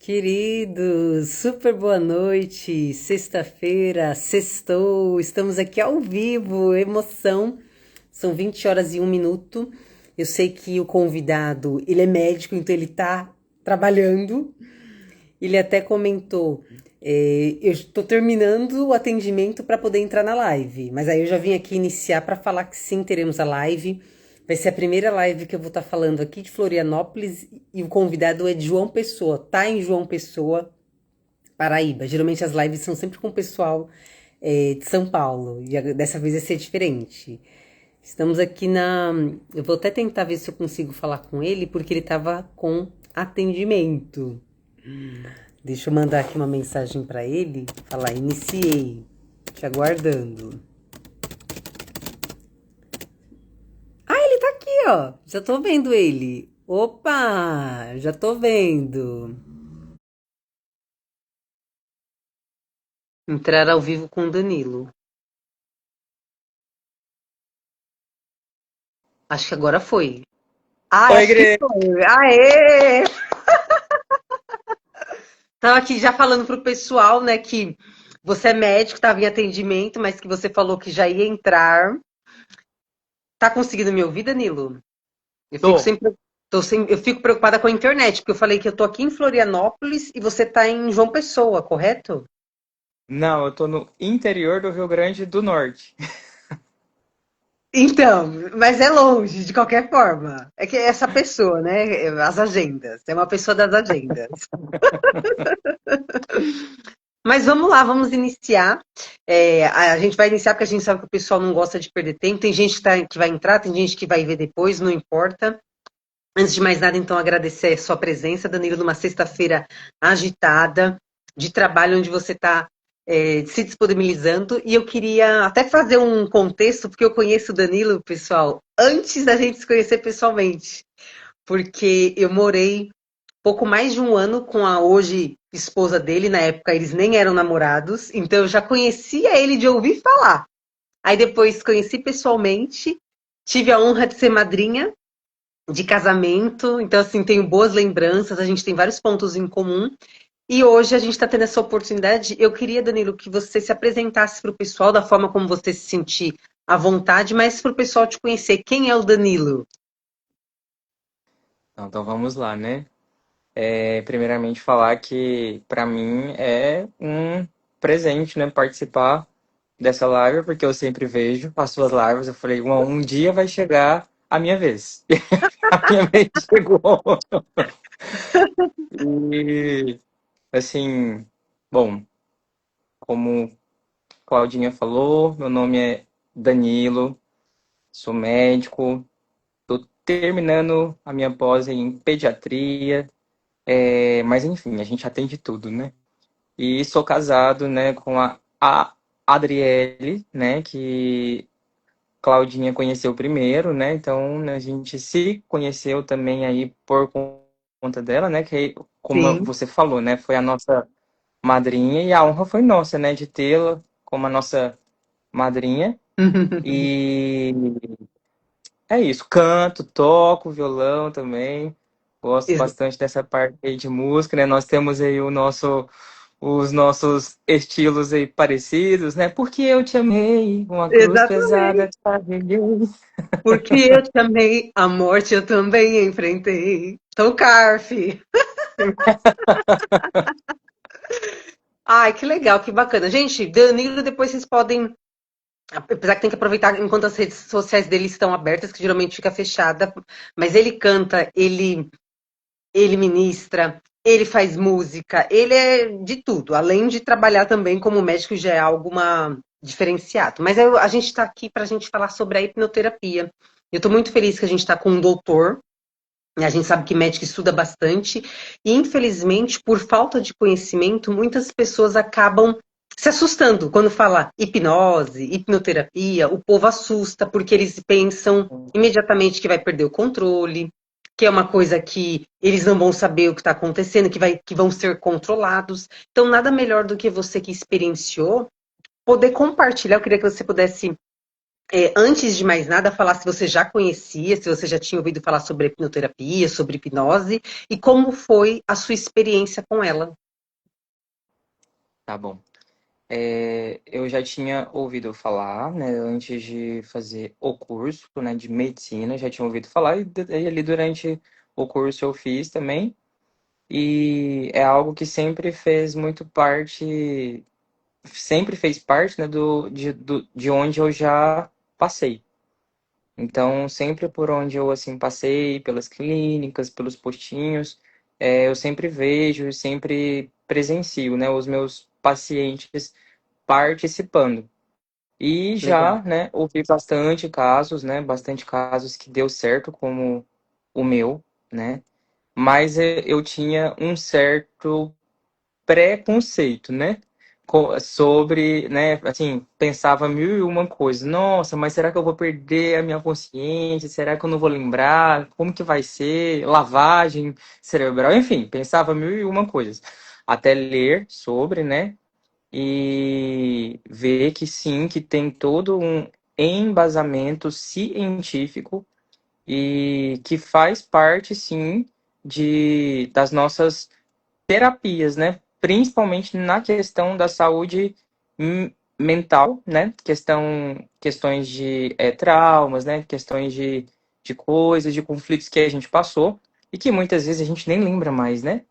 Queridos, super boa noite. Sexta-feira, sextou, estamos aqui ao vivo, emoção. São 20 horas e 1 minuto. Eu sei que o convidado, ele é médico, então ele tá trabalhando. Ele até comentou, eu estou terminando o atendimento para poder entrar na live, mas aí eu já vim aqui iniciar para falar que sim, teremos a live. Vai ser a primeira live que eu vou estar falando aqui de Florianópolis e o convidado é de João Pessoa, tá em João Pessoa, Paraíba. Geralmente as lives são sempre com o pessoal de São Paulo e dessa vez vai ser diferente. Estamos aqui na. Eu vou até tentar ver se eu consigo falar com ele, porque ele estava com atendimento. Deixa eu mandar aqui uma mensagem para ele. Falar, iniciei. Te aguardando. Ah, ele tá aqui, ó. Já tô vendo ele. Opa, já tô vendo. Entrar ao vivo com o Danilo. Acho que agora foi. Ah, Oi, acho que Gre. foi. Aê! Tava aqui já falando pro pessoal, né, que você é médico, estava em atendimento, mas que você falou que já ia entrar. Tá conseguindo me ouvir, Danilo? Eu fico Tô. sempre, eu fico preocupada com a internet, porque eu falei que eu tô aqui em Florianópolis e você tá em João Pessoa, correto? Não, eu tô no interior do Rio Grande do Norte. Então, mas é longe, de qualquer forma. É que essa pessoa, né? As agendas. É uma pessoa das agendas. Mas vamos lá, vamos iniciar. A gente vai iniciar porque a gente sabe que o pessoal não gosta de perder tempo. Tem gente que vai entrar, tem gente que vai ver depois, não importa. Antes de mais nada, então, agradecer a sua presença, Danilo, numa sexta-feira agitada, de trabalho onde você está se disponibilizando. E eu queria até fazer um contexto, porque eu conheço o Danilo, pessoal, antes da gente se conhecer pessoalmente. Porque eu morei pouco mais de um ano com a hoje esposa dele, na época eles nem eram namorados, então eu já conhecia ele de ouvir falar. Aí depois conheci pessoalmente, tive a honra de ser madrinha de casamento, então assim, tenho boas lembranças, a gente tem vários pontos em comum. E hoje a gente está tendo essa oportunidade. Eu queria, Danilo, que você se apresentasse para o pessoal da forma como você se sentir à vontade, mas para o pessoal te conhecer. Quem é o Danilo? Então vamos lá, né? Primeiramente falar que pra mim é um presente, né? Participar dessa live, porque eu sempre vejo as suas lives. Eu falei, um dia vai chegar a minha vez. A minha vez chegou. E assim, bom, como Claudinha falou, meu nome é Danilo, sou médico. Tô terminando a minha pós em pediatria, mas enfim, a gente atende tudo, né? E sou casado, né, com a Adriele, né, que Claudinha conheceu primeiro, né? Então né, a gente se conheceu também aí por conta dela, né? Que como Sim. você falou, né, foi a nossa madrinha e a honra foi nossa, né, de tê-la como a nossa madrinha. E é isso, canto, toco violão também. Gosto bastante dessa parte aí de música, né? Nós temos aí os nossos estilos aí parecidos, né? Porque eu te amei, uma cruz pesada Exatamente. te carreguei. Porque eu te amei, a morte eu também enfrentei. Tocar, fi. Ai, que legal, que bacana. Gente, Danilo, depois vocês podem. Apesar que tem que aproveitar enquanto as redes sociais dele estão abertas, que geralmente fica fechada. Mas ele canta, ele ministra, ele faz música, ele é de tudo. Além de trabalhar também como médico, já é algo diferenciado. Mas a gente está aqui para a gente falar sobre a hipnoterapia. Eu estou muito feliz que a gente está com um doutor. A gente sabe que médico estuda bastante e, infelizmente, por falta de conhecimento, muitas pessoas acabam se assustando quando fala hipnose, hipnoterapia. O povo assusta porque eles pensam imediatamente que vai perder o controle, que é uma coisa que eles não vão saber o que está acontecendo, que vão ser controlados. Então, nada melhor do que você que experienciou poder compartilhar. Eu queria que você pudesse Antes de mais nada, falar se você já conhecia, se você já tinha ouvido falar sobre hipnoterapia, sobre hipnose, e como foi a sua experiência com ela. Tá bom. Eu já tinha ouvido falar, né, antes de fazer o curso, né, de medicina, já tinha ouvido falar e ali durante o curso eu fiz também. E é algo que sempre fez parte, né, de onde eu já passei. Então, sempre por onde eu, assim, passei, pelas clínicas, pelos postinhos, eu sempre vejo e sempre presencio, né, os meus pacientes participando. E Legal. já, né, ouvi bastante casos que deu certo, como o meu, né, mas eu tinha um certo preconceito, né? Sobre, né? Assim, pensava mil e uma coisas. Nossa, mas será que eu vou perder a minha consciência? Será que eu não vou lembrar? Como que vai ser? Lavagem cerebral? Enfim, pensava mil e uma coisas. Até ler sobre, né? E ver que sim, que tem todo um embasamento científico e que faz parte, sim, das nossas terapias, né? Principalmente na questão da saúde mental, né? Questões de traumas, né? Questões de coisas, de conflitos que a gente passou e que muitas vezes a gente nem lembra mais, né?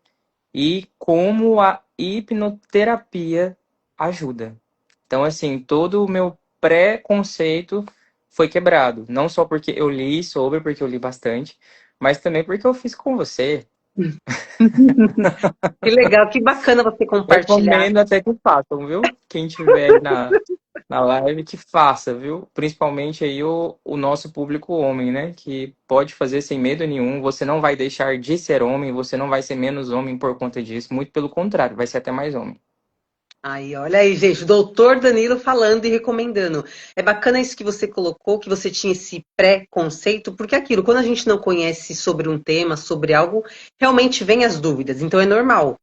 E como a hipnoterapia ajuda. Então, assim, todo o meu preconceito foi quebrado. Não só porque eu li sobre, porque eu li bastante, mas também porque eu fiz com você. Que legal, que bacana você compartilhar. Recomendo até que façam, viu? Quem tiver aí na live, que faça, viu? Principalmente aí o nosso público homem, né? Que pode fazer sem medo nenhum. Você não vai deixar de ser homem, você não vai ser menos homem por conta disso. Muito pelo contrário, vai ser até mais homem. Aí, olha aí, gente, o doutor Danilo falando e recomendando. É bacana isso que você colocou, que você tinha esse pré-conceito, porque é aquilo, quando a gente não conhece sobre um tema, sobre algo, realmente vem as dúvidas, então é normal.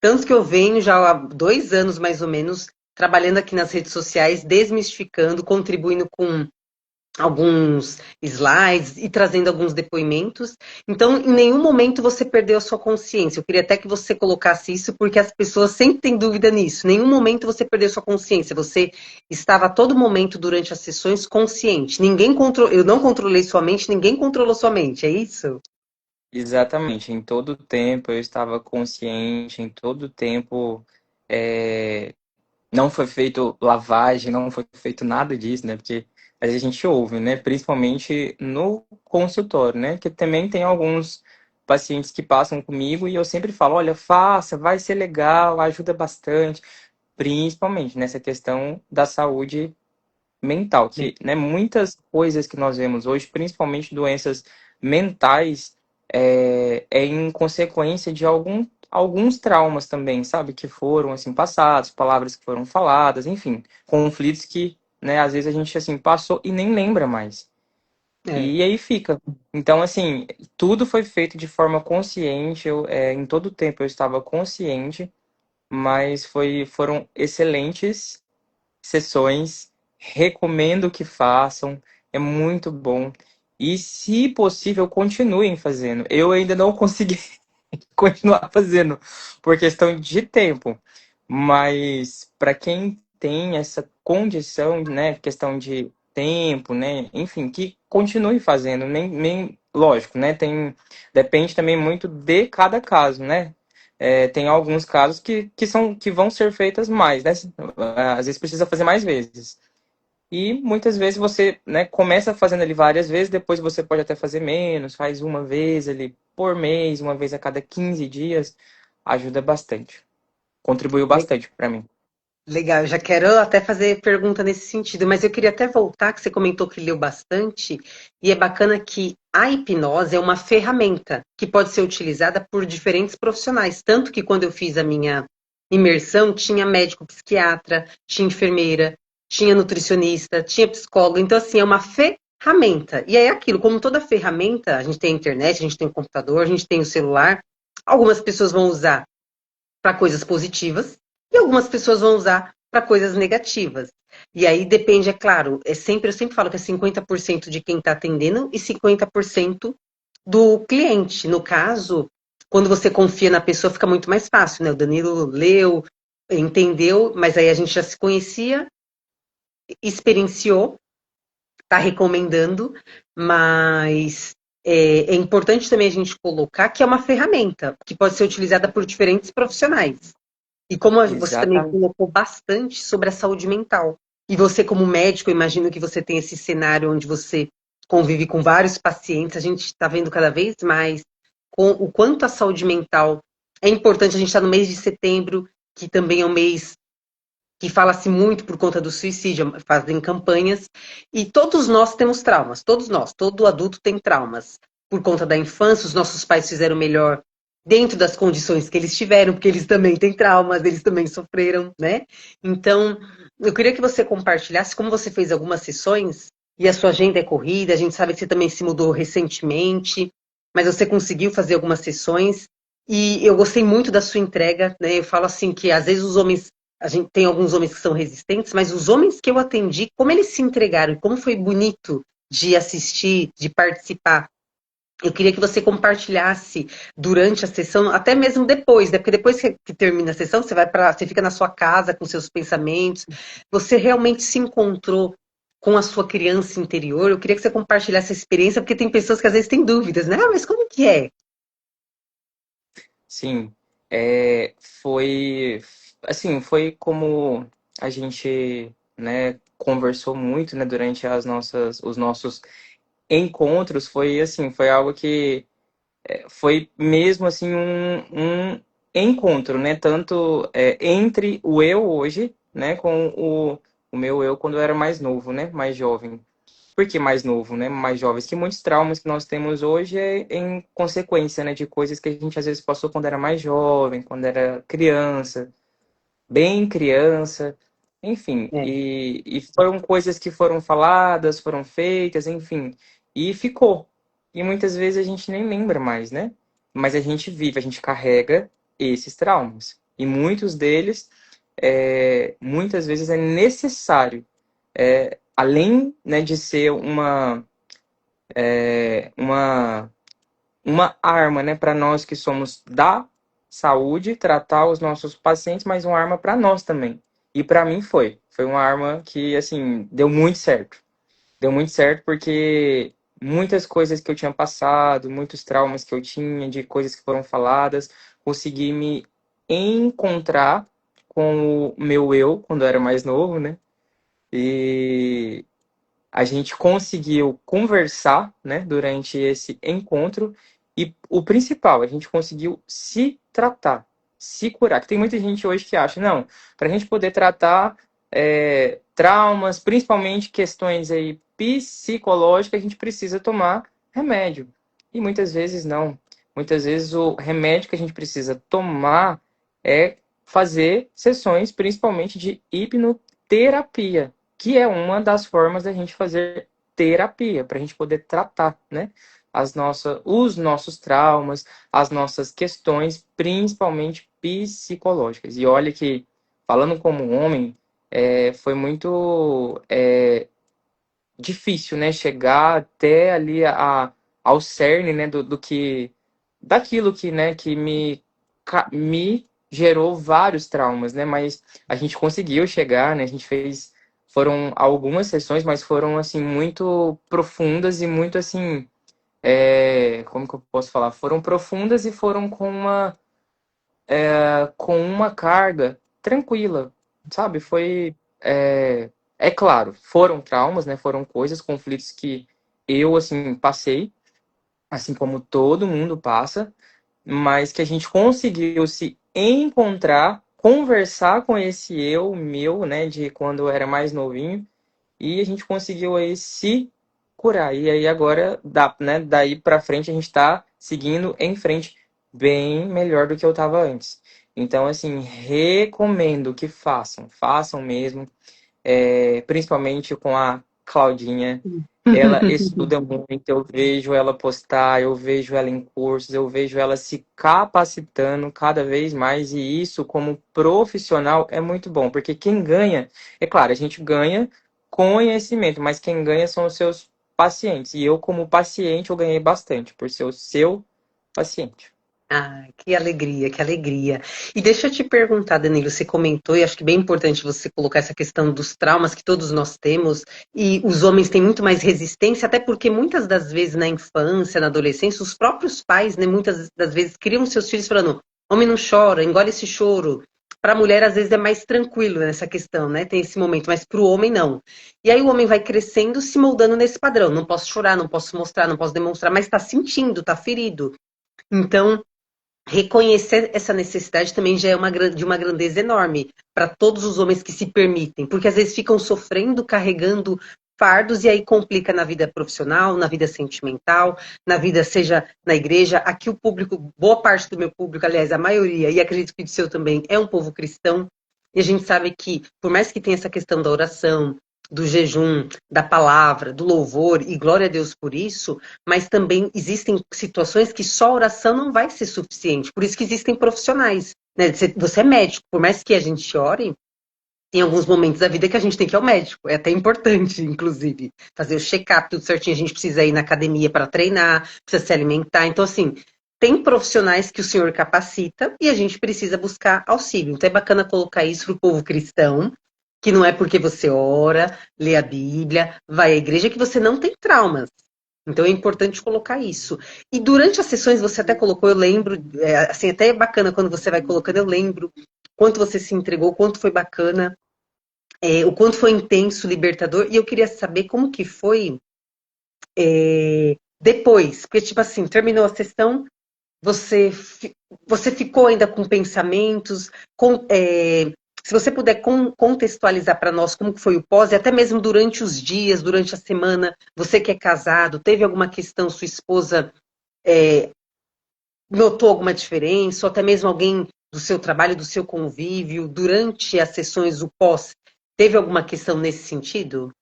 Tanto que eu venho já há 2 anos, mais ou menos, trabalhando aqui nas redes sociais, desmistificando, contribuindo com alguns slides e trazendo alguns depoimentos. Então, em nenhum momento você perdeu a sua consciência. Eu queria até que você colocasse isso, porque as pessoas sempre têm dúvida nisso. Em nenhum momento você perdeu a sua consciência. Você estava a todo momento durante as sessões consciente. Eu não controlei sua mente, ninguém controlou sua mente, é isso? Exatamente. Em todo tempo eu estava consciente, em todo tempo não foi feito lavagem, não foi feito nada disso, né? Porque a gente ouve, né? Principalmente no consultório, né? Que também tem alguns pacientes que passam comigo e eu sempre falo, olha, faça, vai ser legal, ajuda bastante, principalmente nessa questão da saúde mental, que, né, muitas coisas que nós vemos hoje, principalmente doenças mentais, é em consequência de alguns traumas também, sabe, que foram assim passados, palavras que foram faladas, enfim, conflitos que, né, às vezes a gente assim passou e nem lembra mais. É. E aí fica. Então, assim, tudo foi feito de forma consciente. Em todo o tempo eu estava consciente, mas foram excelentes sessões, recomendo que façam, é muito bom. E, se possível, continuem fazendo. Eu ainda não consegui continuar fazendo por questão de tempo, mas para quem tem essa condição, né, questão de tempo, né, enfim, que continue fazendo, nem lógico, né, depende também muito de cada caso, né. Tem alguns casos que vão ser feitas mais, né? Às vezes precisa fazer mais vezes. E muitas vezes você, né, começa fazendo ali várias vezes, depois você pode até fazer menos, faz uma vez ali por mês, uma vez a cada 15 dias, ajuda bastante. Contribuiu bastante para mim. Legal, eu já quero até fazer pergunta nesse sentido, mas eu queria até voltar, que você comentou que leu bastante, e é bacana que a hipnose é uma ferramenta que pode ser utilizada por diferentes profissionais. Tanto que quando eu fiz a minha imersão, tinha médico psiquiatra, tinha enfermeira, tinha nutricionista, tinha psicólogo. Então, assim, é uma ferramenta. E é aquilo, como toda ferramenta, a gente tem a internet, a gente tem o computador, a gente tem o celular. Algumas pessoas vão usar para coisas positivas e algumas pessoas vão usar para coisas negativas. E aí depende, é claro, eu sempre falo que é 50% de quem está atendendo e 50% do cliente. No caso, quando você confia na pessoa, fica muito mais fácil, né? O Danilo leu, entendeu, mas aí a gente já se conhecia, experienciou, está recomendando, mas é importante também a gente colocar que é uma ferramenta que pode ser utilizada por diferentes profissionais. E como você também Exatamente. colocou bastante sobre a saúde mental. E você, como médico, eu imagino que você tem esse cenário onde você convive com vários pacientes, a gente está vendo cada vez mais com o quanto a saúde mental é importante. A gente está no mês de setembro, que também é um mês que fala-se muito por conta do suicídio, fazem campanhas, e todos nós temos traumas, todos nós, todo adulto tem traumas. Por conta da infância, os nossos pais fizeram melhor dentro das condições que eles tiveram, porque eles também têm traumas, eles também sofreram, né? Então, eu queria que você compartilhasse como você fez algumas sessões, e a sua agenda é corrida, a gente sabe que você também se mudou recentemente, mas você conseguiu fazer algumas sessões, e eu gostei muito da sua entrega, né? Eu falo assim que às vezes os homens a gente tem alguns homens que são resistentes, mas os homens que eu atendi, como eles se entregaram, como foi bonito de assistir, de participar. Eu queria que você compartilhasse durante a sessão, até mesmo depois, né? Porque depois que termina a sessão, você vai para, você fica na sua casa com seus pensamentos. Você realmente se encontrou com a sua criança interior? Eu queria que você compartilhasse essa experiência, porque tem pessoas que às vezes têm dúvidas, né? Ah, mas como que é? Sim, foi assim, foi como a gente, né, conversou muito, né, durante os nossos encontros, foi assim, foi algo que foi mesmo assim um encontro, né, tanto entre o eu hoje, né, com o meu eu quando eu era mais novo, né, mais jovem. Por que mais novo, né? Mais jovens, que muitos traumas que nós temos hoje é em consequência, né, de coisas que a gente às vezes passou quando era mais jovem, quando era criança, bem criança, enfim, É, e foram coisas que foram faladas, foram feitas, enfim, e ficou. E muitas vezes a gente nem lembra mais, né? Mas a gente vive, a gente carrega esses traumas. E muitos deles, muitas vezes é necessário, além, né, de ser é, uma, uma arma, né, para nós que somos da saúde, tratar os nossos pacientes, mas uma arma para nós também. E para mim foi uma arma que assim deu muito certo. Deu muito certo porque muitas coisas que eu tinha passado, muitos traumas que eu tinha, de coisas que foram faladas, consegui me encontrar com o meu eu quando eu era mais novo, né? E a gente conseguiu conversar, né, durante esse encontro e o principal, a gente conseguiu se tratar, se curar. Que tem muita gente hoje que acha, não, para a gente poder tratar traumas, principalmente questões aí psicológicas, a gente precisa tomar remédio. E muitas vezes não. Muitas vezes o remédio que a gente precisa tomar é fazer sessões, principalmente de hipnoterapia, que é uma das formas da gente fazer terapia, para a gente poder tratar, né? Os nossos traumas, as nossas questões, principalmente psicológicas. E olha que, falando como homem, foi muito difícil, né? Chegar até ali ao cerne, né? Do que, daquilo que, né? Que me gerou vários traumas, né? Mas a gente conseguiu chegar, né? A gente fez, foram algumas sessões, mas foram, assim, muito profundas e muito, assim, como que eu posso falar? Foram profundas e foram com uma carga tranquila, sabe? É claro, foram traumas, né? Foram coisas, conflitos que eu, assim, passei, assim como todo mundo passa, mas que a gente conseguiu se encontrar, conversar com esse eu meu, né, de quando eu era mais novinho, e a gente conseguiu aí se curar. E aí agora, né, daí pra frente a gente tá seguindo em frente bem melhor do que eu tava antes. Então, assim, recomendo que façam mesmo, principalmente com a Claudinha. Ela estuda muito, eu vejo ela postar, eu vejo ela em cursos, eu vejo ela se capacitando cada vez mais, e isso, como profissional, é muito bom, porque quem ganha, é claro, a gente ganha conhecimento, mas quem ganha são os seus pacientes. E eu, como paciente, eu ganhei bastante por ser o seu paciente. Ah, que alegria, que alegria. E deixa eu te perguntar, Danilo, você comentou, e acho que é bem importante você colocar essa questão dos traumas que todos nós temos, e os homens têm muito mais resistência, até porque muitas das vezes na infância, na adolescência, os próprios pais, né, muitas das vezes criam seus filhos falando, homem não chora, engole esse choro. Para a mulher, às vezes, é mais tranquilo nessa questão, né? Tem esse momento, mas para o homem, não. E aí o homem vai crescendo, se moldando nesse padrão. Não posso chorar, não posso mostrar, não posso demonstrar, mas está sentindo, está ferido. Então, reconhecer essa necessidade também já é de uma grandeza enorme para todos os homens que se permitem, porque às vezes ficam sofrendo, carregando fardos e aí complica na vida profissional, na vida sentimental, na vida seja na igreja. Aqui o público, boa parte do meu público, aliás, a maioria, e acredito que o seu também, é um povo cristão. E a gente sabe que, por mais que tenha essa questão da oração, do jejum, da palavra, do louvor, e glória a Deus por isso, mas também existem situações que só oração não vai ser suficiente. Por isso que existem profissionais. Né? Você é médico, por mais que a gente ore, tem alguns momentos da vida que a gente tem que ir ao médico. É até importante, inclusive, fazer o check-up, tudo certinho. A gente precisa ir na academia para treinar, precisa se alimentar. Então, assim, tem profissionais que o senhor capacita e a gente precisa buscar auxílio. Então, é bacana colocar isso para o povo cristão, que não é porque você ora, lê a Bíblia, vai à igreja, que você não tem traumas. Então é importante colocar isso. E durante as sessões você até colocou, eu lembro, assim, até é bacana quando você vai colocando, eu lembro quanto você se entregou, quanto foi bacana, o quanto foi intenso, libertador, e eu queria saber como que foi depois, porque tipo assim, terminou a sessão, você, você ficou ainda com pensamentos, se você puder contextualizar para nós como que foi o pós, e até mesmo durante os dias, durante a semana, você que é casado, teve alguma questão, sua esposa notou alguma diferença, ou até mesmo alguém do seu trabalho, do seu convívio, durante as sessões, o pós, teve alguma questão nesse sentido?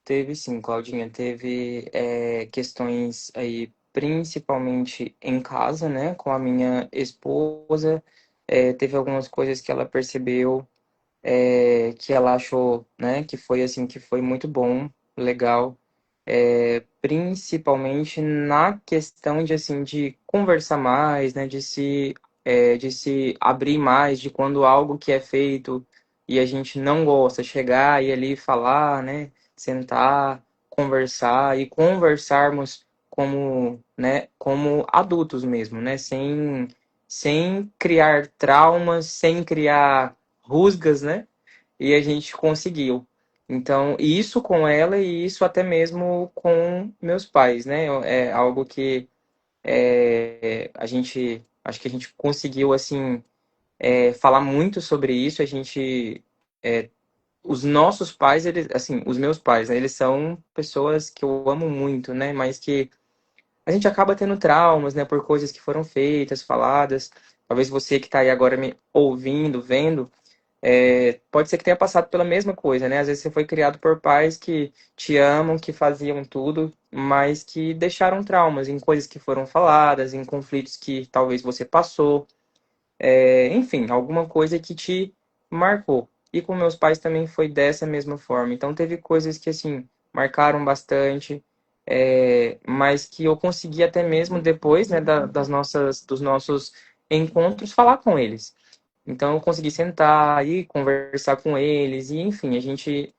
Teve sim, Claudinha, teve questões aí, principalmente em casa, né, com a minha esposa. Teve algumas coisas que ela percebeu, que ela achou, né, que foi assim, que foi muito bom, legal, principalmente na questão de assim, de conversar mais, né, de se abrir mais, de quando algo que é feito e a gente não gosta, chegar e ali falar, né, sentar, conversar e conversarmos como, né, como adultos mesmo, né, sem criar traumas, sem criar rusgas, né? E a gente conseguiu. Então, isso com ela e isso até mesmo com meus pais, né? É algo que a gente, acho que a gente conseguiu, assim, falar muito sobre isso. A gente, os nossos pais, eles, assim, os meus pais, né, eles são pessoas que eu amo muito, né? Mas que a gente acaba tendo traumas, né? Por coisas que foram feitas, faladas. Talvez você que está aí agora me ouvindo, vendo, pode ser que tenha passado pela mesma coisa, né? Às vezes você foi criado por pais que te amam, que faziam tudo, mas que deixaram traumas em coisas que foram faladas, em conflitos que talvez você passou, enfim, alguma coisa que te marcou. E com meus pais também foi dessa mesma forma. Então teve coisas que assim marcaram bastante, mas que eu consegui até mesmo depois, né, dos nossos encontros falar com eles. Então eu consegui sentar e conversar com eles, e enfim, a gente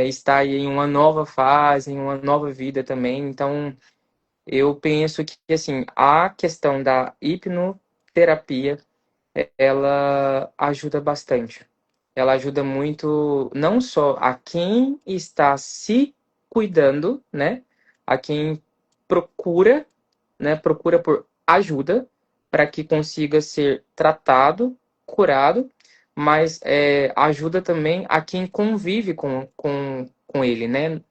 está aí em uma nova fase, em uma nova vida também. Então eu penso que assim, a questão da hipnoterapia, ela ajuda bastante. Ela ajuda muito não só a quem está se cuidando, né? A quem procura, né? Procura por ajuda para que consiga ser tratado, curado, mas ajuda também a quem convive com ele, né?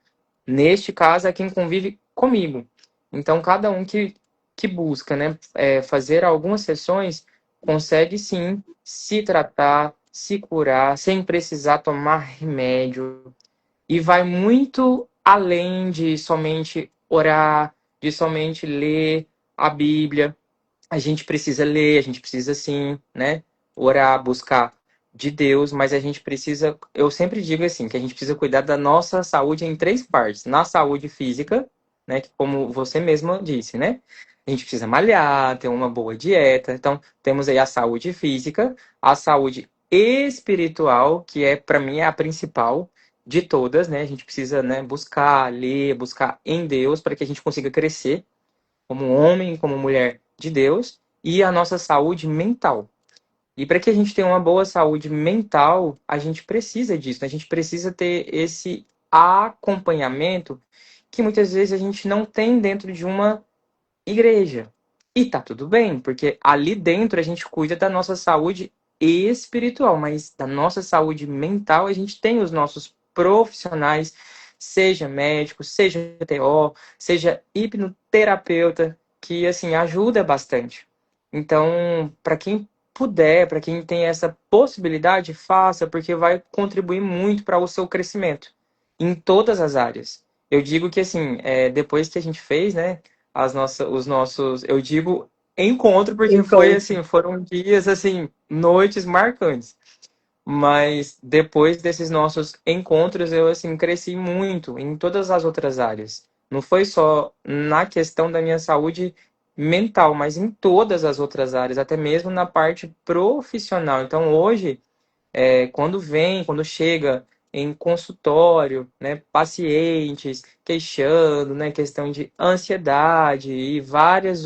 Neste caso, a quem convive comigo. Então, cada um que busca, né, fazer algumas sessões consegue sim se tratar, se curar, sem precisar tomar remédio. E vai muito além de somente orar, de somente ler a Bíblia. A gente precisa ler, a gente precisa sim, né? Orar, buscar de Deus, mas a gente precisa, eu sempre digo assim, que a gente precisa cuidar da nossa saúde em três partes. Na saúde física, né? Que como você mesma disse, né? A gente precisa malhar, ter uma boa dieta. Então, temos aí a saúde física, a saúde espiritual, que é, para mim, é a principal de todas, né? A gente precisa, né, buscar, ler, buscar em Deus para que a gente consiga crescer como homem, como mulher de Deus, e a nossa saúde mental. E para que a gente tenha uma boa saúde mental, a gente precisa disso, né? A gente precisa ter esse acompanhamento que muitas vezes a gente não tem dentro de uma igreja. E tá tudo bem, porque ali dentro a gente cuida da nossa saúde espiritual, mas da nossa saúde mental a gente tem os nossos profissionais, seja médico, seja TO, seja hipnoterapeuta, que assim ajuda bastante. Então, para quem puder, para quem tem essa possibilidade, faça, porque vai contribuir muito para o seu crescimento em todas as áreas. Eu digo que assim, depois que a gente fez, né? Os nossos, eu digo encontro porque foi Encontro. assim, foram dias assim, noites marcantes. Mas depois desses nossos encontros eu assim cresci muito em todas as outras áreas. Não foi só na questão da minha saúde mental, mas em todas as outras áreas, até mesmo na parte profissional. Então hoje quando chega em consultório, né, pacientes queixando, né, questão de ansiedade e vários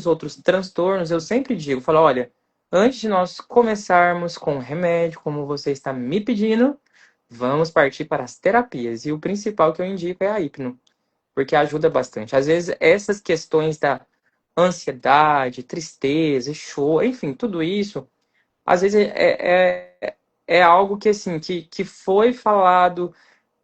outros transtornos, eu sempre digo, falo, olha, antes de nós começarmos com o remédio, como você está me pedindo, vamos partir para as terapias. E o principal que eu indico é a hipno, porque ajuda bastante. Às vezes, essas questões da ansiedade, tristeza, choro, enfim, tudo isso às vezes é algo que assim que foi falado,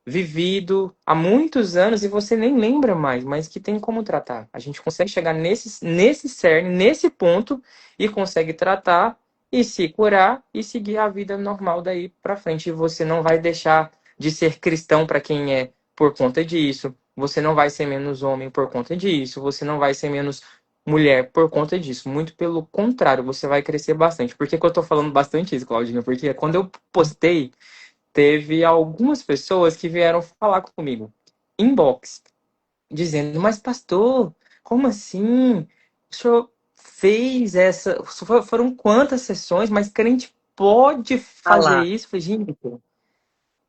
vivido há muitos anos e você nem lembra mais, mas que tem como tratar. A gente consegue chegar nesse cerne, nesse ponto e consegue tratar e se curar e seguir a vida normal daí para frente. E você não vai deixar de ser cristão para quem é por conta disso. Você não vai ser menos homem por conta disso. Você não vai ser menos mulher por conta disso. Muito pelo contrário, você vai crescer bastante. Por que que eu tô falando bastante isso, Claudinha? Porque quando eu postei teve algumas pessoas que vieram falar comigo, inbox, dizendo, mas pastor, como assim? O senhor fez essa. Foram quantas sessões, mas crente pode Ah fazer lá. isso? Eu falei, gente,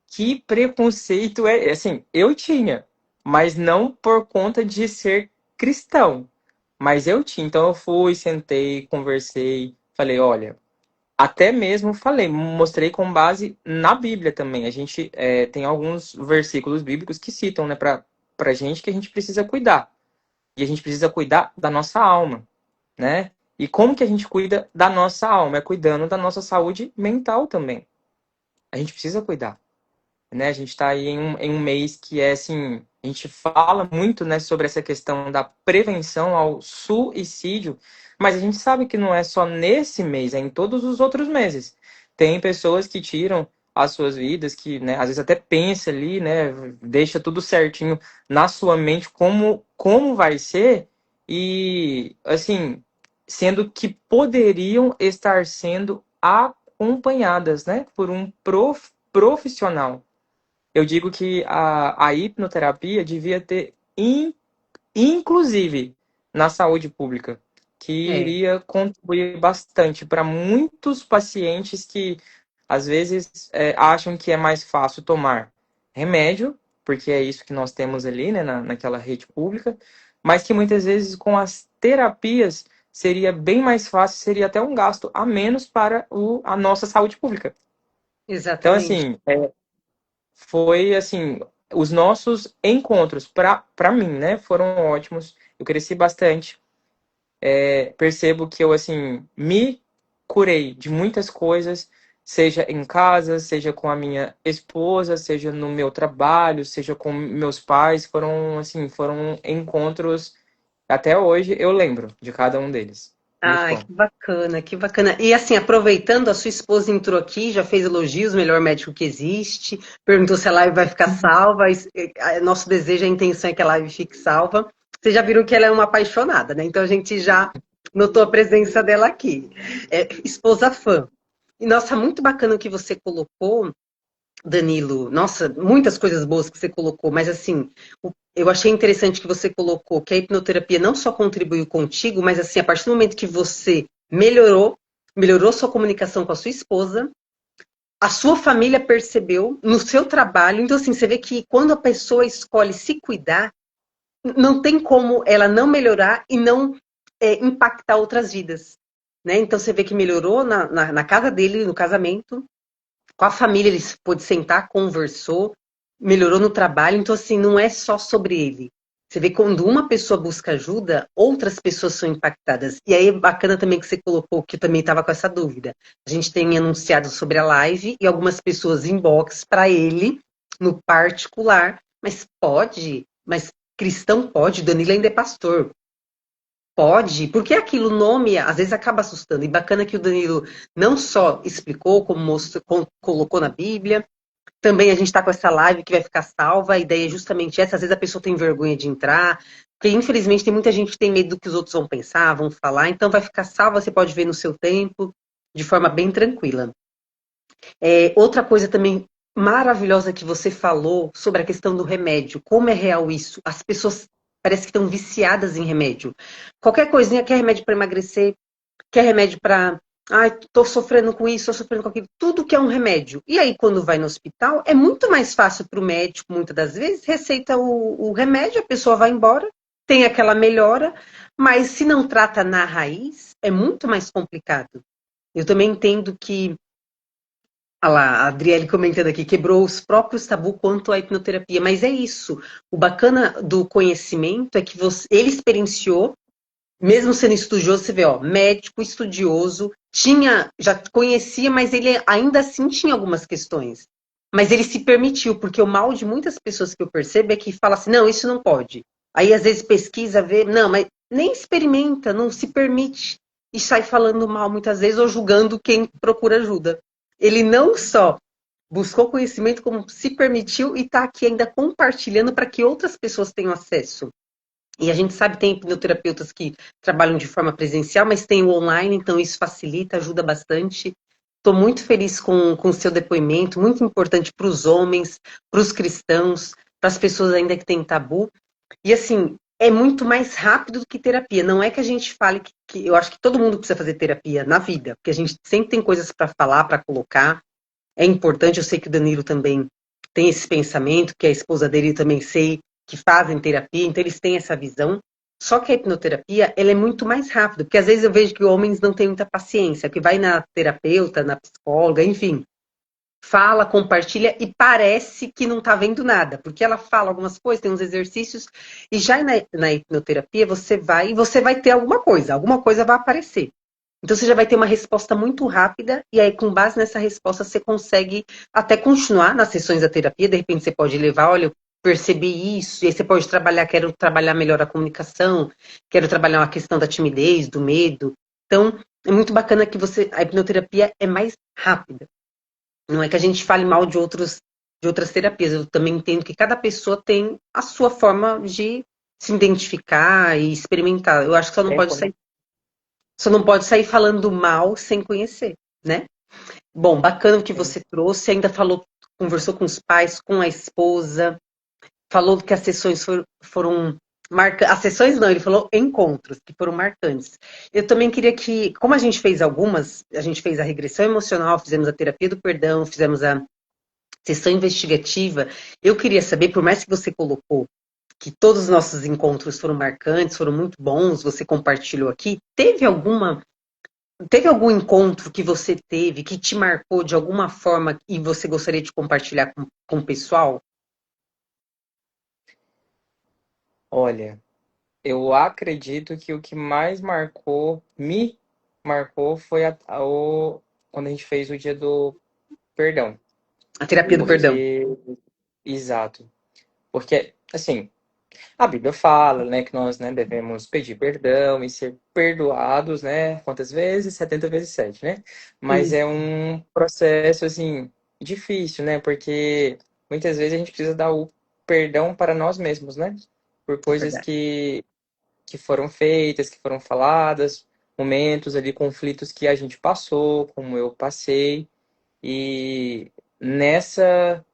que preconceito é. Assim, eu tinha, mas não por conta de ser cristão. Mas eu tinha. Então eu fui, sentei, conversei, falei, olha. Até mesmo falei, mostrei com base na Bíblia também. A gente tem alguns versículos bíblicos que citam, né, pra gente que a gente precisa cuidar. E a gente precisa cuidar da nossa alma, né? E como que a gente cuida da nossa alma? É cuidando da nossa saúde mental também. A gente precisa cuidar, né? A gente está aí em um mês que é assim, a gente fala muito, né, sobre essa questão da prevenção ao suicídio, mas a gente sabe que não é só nesse mês, é em todos os outros meses. Tem pessoas que tiram as suas vidas, que, né, às vezes até pensa ali, né, deixa tudo certinho na sua mente como vai ser e assim, sendo que poderiam estar sendo acompanhadas, né, por um profissional. Eu digo que a hipnoterapia devia ter, inclusive, na saúde pública, que É, iria contribuir bastante para muitos pacientes que, às vezes, acham que é mais fácil tomar remédio, porque é isso que nós temos ali, né, naquela rede pública, mas que muitas vezes com as terapias seria bem mais fácil, seria até um gasto a menos para a nossa saúde pública. Então, exatamente. assim, foi assim, os nossos encontros para mim, né, foram ótimos. Eu cresci bastante. Percebo que eu assim me curei de muitas coisas, seja em casa, seja com a minha esposa, seja no meu trabalho, seja com meus pais, foram encontros até hoje eu lembro de cada um deles. Muito Ai, bom. que bacana, que bacana. E assim, aproveitando, a sua esposa entrou aqui, já fez elogios, melhor médico que existe, perguntou se a live vai ficar salva. Nosso desejo, a intenção é que a live fique salva. Vocês já viram que ela é uma apaixonada, né? Então a gente já notou a presença dela aqui. É, esposa fã. E nossa, muito bacana o que você colocou, Danilo. Nossa, muitas coisas boas que você colocou, mas assim, eu achei interessante que você colocou que a hipnoterapia não só contribuiu contigo, mas assim, a partir do momento que você melhorou sua comunicação com a sua esposa, a sua família percebeu no seu trabalho. Então, assim, você vê que quando a pessoa escolhe se cuidar, não tem como ela não melhorar e não impactar outras vidas. Né? Então, você vê que melhorou na casa dele, no casamento, com a família, ele pôde sentar, conversou, melhorou no trabalho. Então, assim, não é só sobre ele. Você vê quando uma pessoa busca ajuda, outras pessoas são impactadas. E aí é bacana também que você colocou, que eu também estava com essa dúvida. A gente tem anunciado sobre a live e algumas pessoas inbox para ele, no particular. Mas pode, mas cristão pode, Danilo ainda é pastor. Pode, porque aquilo, o nome, às vezes acaba assustando. E bacana que o Danilo não só explicou, como colocou na Bíblia, também a gente está com essa live que vai ficar salva. A ideia é justamente essa. Às vezes a pessoa tem vergonha de entrar, porque infelizmente tem muita gente que tem medo do que os outros vão pensar, vão falar. Então vai ficar salva, você pode ver no seu tempo, de forma bem tranquila. Outra coisa também maravilhosa que você falou sobre a questão do remédio. Como é real isso? As pessoas parece que estão viciadas em remédio. Qualquer coisinha, quer remédio para emagrecer, quer remédio para. Ai, tô sofrendo com isso, tô sofrendo com aquilo. Tudo que é um remédio. E aí, quando vai no hospital, é muito mais fácil para o médico, muitas das vezes, receita o remédio, a pessoa vai embora, tem aquela melhora, mas se não trata na raiz, é muito mais complicado. Eu também entendo que olha lá, a Adriele comentando aqui, quebrou os próprios tabus quanto à hipnoterapia, mas é isso. O bacana do conhecimento é que ele experienciou, mesmo sendo estudioso, você vê, ó, médico, estudioso, já conhecia, mas ele ainda assim tinha algumas questões. Mas ele se permitiu, porque o mal de muitas pessoas que eu percebo é que fala assim, não, isso não pode. Aí às vezes pesquisa, vê, não, mas nem experimenta, não se permite. E sai falando mal muitas vezes ou julgando quem procura ajuda. Ele não só buscou conhecimento, como se permitiu e está aqui ainda compartilhando para que outras pessoas tenham acesso. E a gente sabe que tem hipnoterapeutas que trabalham de forma presencial, mas tem o online, então isso facilita, ajuda bastante. Estou muito feliz com o seu depoimento, muito importante para os homens, para os cristãos, para as pessoas ainda que têm tabu. E assim, é muito mais rápido do que terapia. Não é que a gente fale que eu acho que todo mundo precisa fazer terapia na vida, porque a gente sempre tem coisas para falar, para colocar. É importante, eu sei que o Danilo também tem esse pensamento, que a esposa dele eu também sei que fazem terapia, então eles têm essa visão. Só que a hipnoterapia, ela é muito mais rápida, porque às vezes eu vejo que homens não têm muita paciência, que vai na terapeuta, na psicóloga, enfim, fala, compartilha e parece que não está vendo nada, porque ela fala algumas coisas, tem uns exercícios, e já na hipnoterapia você vai ter alguma coisa vai aparecer. Então você já vai ter uma resposta muito rápida, e aí, com base nessa resposta, você consegue até continuar nas sessões da terapia. De repente, você pode levar, olha, eu percebi isso, e aí você pode trabalhar, quero trabalhar melhor a comunicação, quero trabalhar uma questão da timidez, do medo. Então, é muito bacana que a hipnoterapia é mais rápida. Não é que a gente fale mal de outras terapias. Eu também entendo que cada pessoa tem a sua forma de se identificar e experimentar. Eu acho que só não pode sair falando mal sem conhecer, né? Bom, bacana o que Sim. você trouxe, ainda falou, conversou com os pais, com a esposa, falou que as sessões foram marcantes. As sessões não, ele falou encontros, que foram marcantes. Eu também queria que, como a gente fez algumas, a gente fez a regressão emocional, fizemos a terapia do perdão, fizemos a sessão investigativa, eu queria saber, por mais que você colocou que todos os nossos encontros foram marcantes, foram muito bons, você compartilhou aqui, teve algum encontro que você teve que te marcou de alguma forma e você gostaria de compartilhar com o pessoal? Olha, eu acredito que o que mais me marcou foi quando a gente fez o dia do perdão. A terapia do perdão. Porque, exato. Porque, assim, A Bíblia fala, né, que nós, né, devemos pedir perdão e ser perdoados, né, quantas vezes? 70 vezes 7, né? Mas Sim, é um processo, assim, difícil, né? Porque muitas vezes a gente precisa dar o perdão para nós mesmos, né? Por é coisas verdade. que foram feitas, que foram faladas, momentos ali, conflitos que a gente passou, como eu passei. E nessa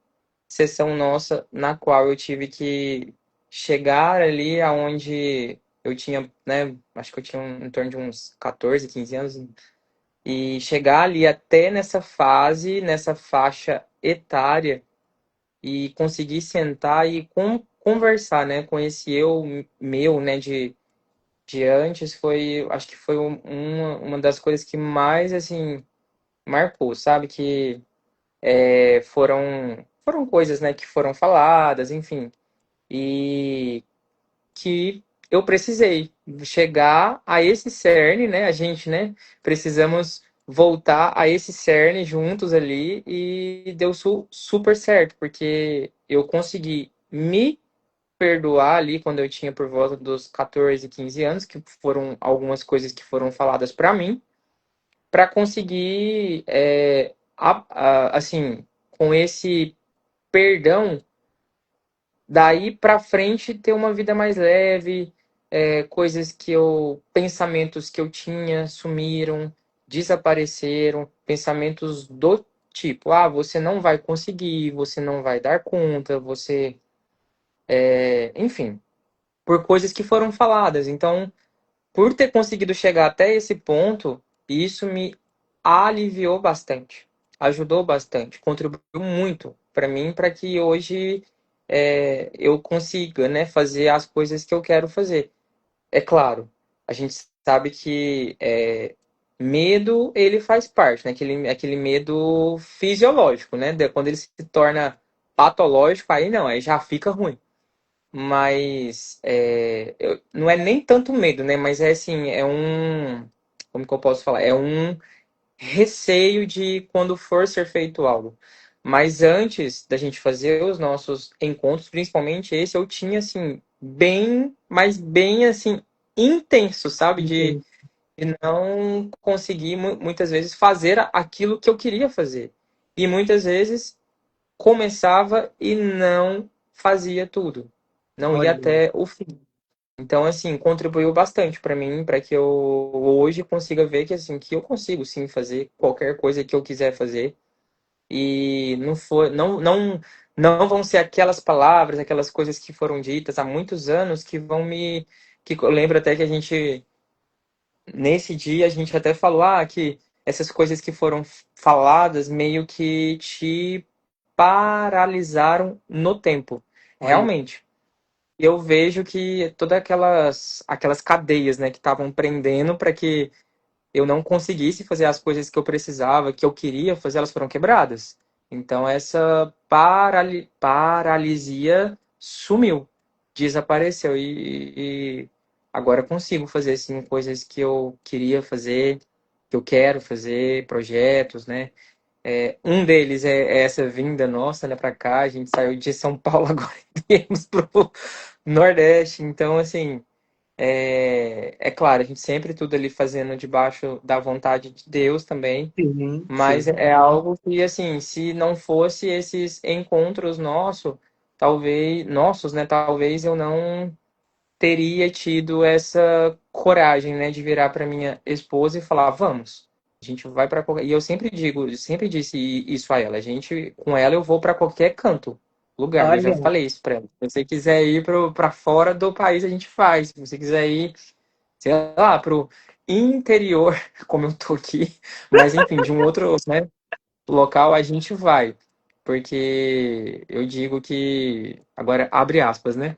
sessão nossa na qual eu tive que chegar ali aonde eu tinha, né, acho que eu tinha em torno de uns 14, 15 anos, e chegar ali até nessa fase, nessa faixa etária e conseguir sentar e conversar, né, com esse eu meu, né, de antes foi, acho que foi uma das coisas que mais, assim, marcou, sabe, que foram coisas, né, que foram faladas, enfim, e que eu precisei chegar a esse cerne, né? A gente, né? Precisamos voltar a esse cerne juntos ali e deu super certo, porque eu consegui me perdoar ali quando eu tinha por volta dos 14, 15 anos, que foram algumas coisas que foram faladas para mim, para conseguir, assim, com esse perdão daí pra frente ter uma vida mais leve, coisas que eu, pensamentos que eu tinha sumiram, desapareceram, pensamentos do tipo, ah, você não vai conseguir, você não vai dar conta, você, enfim, por coisas que foram faladas. Então, por ter conseguido chegar até esse ponto, isso me aliviou bastante, ajudou bastante, contribuiu muito para mim, para que hoje eu consiga, né, fazer as coisas que eu quero fazer. É claro, a gente sabe que medo ele faz parte, né? Aquele medo fisiológico, né? Quando ele se torna patológico, aí não, aí já fica ruim. Mas não é nem tanto medo, né? Mas é assim, como que eu posso falar? É um receio de quando for ser feito algo. Mas antes da gente fazer os nossos encontros, principalmente esse, eu tinha assim, bem, mas bem assim, intenso, sabe? Entendi. De não conseguir muitas vezes fazer aquilo que eu queria fazer. E muitas vezes começava e não fazia tudo. Não ia Olha, até o fim. Então, assim, contribuiu bastante para mim, para que eu hoje consiga ver que, assim, que eu consigo, sim, fazer qualquer coisa que eu quiser fazer. E não foi, não vão ser aquelas palavras, aquelas coisas que foram ditas há muitos anos que vão me... Que eu lembro até que a gente, nesse dia, a gente até falou, que essas coisas que foram faladas meio que te paralisaram no tempo. olha, Realmente eu vejo que todas aquelas cadeias, né, que estavam prendendo para que eu não conseguisse fazer as coisas que eu precisava, que eu queria fazer, elas foram quebradas. Então essa paralisia sumiu, desapareceu e agora eu consigo fazer assim coisas que eu queria fazer, que eu quero fazer, projetos, né? Um deles é essa vinda nossa, né, para cá. A gente saiu de São Paulo agora e viemos pro Nordeste. Então, assim, é claro, a gente sempre tudo ali fazendo debaixo da vontade de Deus também. sim, Mas sim. é algo que, assim, se não fosse esses encontros nossos, né, talvez eu não teria tido essa coragem, né, de virar para minha esposa e falar, vamos, a gente vai para qualquer... E eu sempre digo, sempre disse isso a ela, a gente, com ela eu vou para qualquer canto, lugar. Eu já Olha, falei isso para ela. Se você quiser ir para fora do país, a gente faz. Se você quiser ir, sei lá, pro interior, como eu tô aqui, mas enfim, de um outro, né, local, a gente vai. Porque eu digo que, agora abre aspas, né?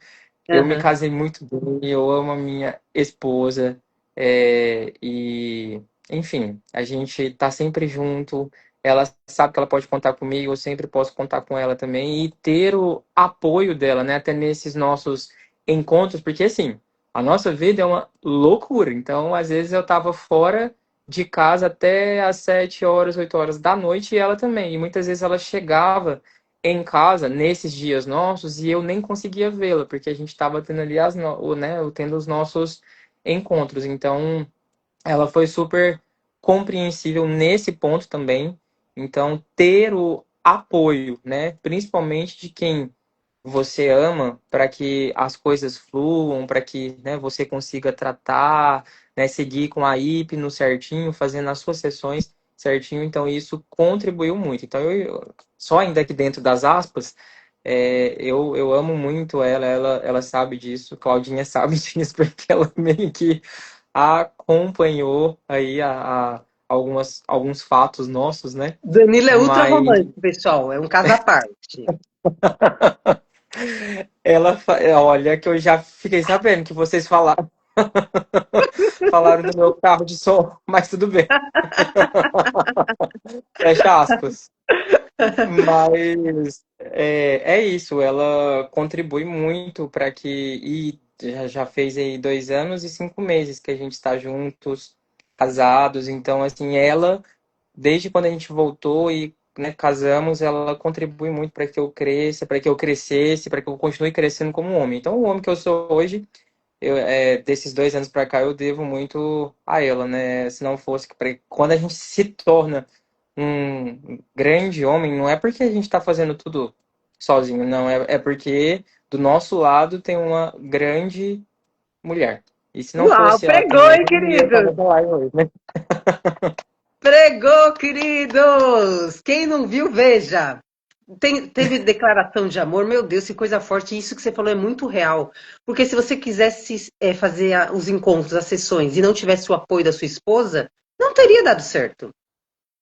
Eu me aham. casei muito bem, eu amo a minha esposa, e, enfim, a gente tá sempre junto. Ela sabe que ela pode contar comigo, eu sempre posso contar com ela também, e ter o apoio dela, né, até nesses nossos encontros, porque assim, a nossa vida é uma loucura. Então, às vezes eu tava fora de casa até às 7 horas, 8 horas da noite, e ela também. E muitas vezes ela chegava. em casa, nesses dias nossos, e eu nem conseguia vê-la, porque a gente estava tendo ali né, tendo os nossos encontros. Então, ela foi super compreensível nesse ponto também. Então, ter o apoio, né, principalmente de quem você ama, para que as coisas fluam, para que, né, você consiga tratar, né, seguir com a hipno certinho, fazendo as suas sessões certinho. Então, isso contribuiu muito. Então, só ainda aqui dentro das aspas, eu amo muito ela sabe disso, Claudinha sabe disso, porque ela meio que acompanhou aí alguns fatos nossos, né? Danilo é ultra Mas romântico, pessoal. É um caso à parte. olha que eu já fiquei sabendo que vocês falaram do meu carro de som, mas tudo bem. Fecha aspas. Mas é isso, ela contribui muito para que. E já fez aí 2 anos e 5 meses que a gente está juntos, casados. Então, assim, ela, desde quando a gente voltou e né, casamos, ela contribui muito para que eu cresça, para que eu crescesse, para que eu continue crescendo como homem. Então, o homem que eu sou hoje, desses 2 anos para cá, eu devo muito a ela, né? Se não fosse quando a gente se torna um grande homem, não é porque a gente está fazendo tudo sozinho, não. É porque do nosso lado tem uma grande mulher. E se não Uau, fosse ela pregou, também, hein, eu não ia estar queridos? nessa live hoje, né? Pregou, queridos! Quem não viu, veja. Teve declaração de amor, meu Deus, que coisa forte. Isso que você falou é muito real. Porque se você quisesse fazer os encontros, as sessões, e não tivesse o apoio da sua esposa, não teria dado certo.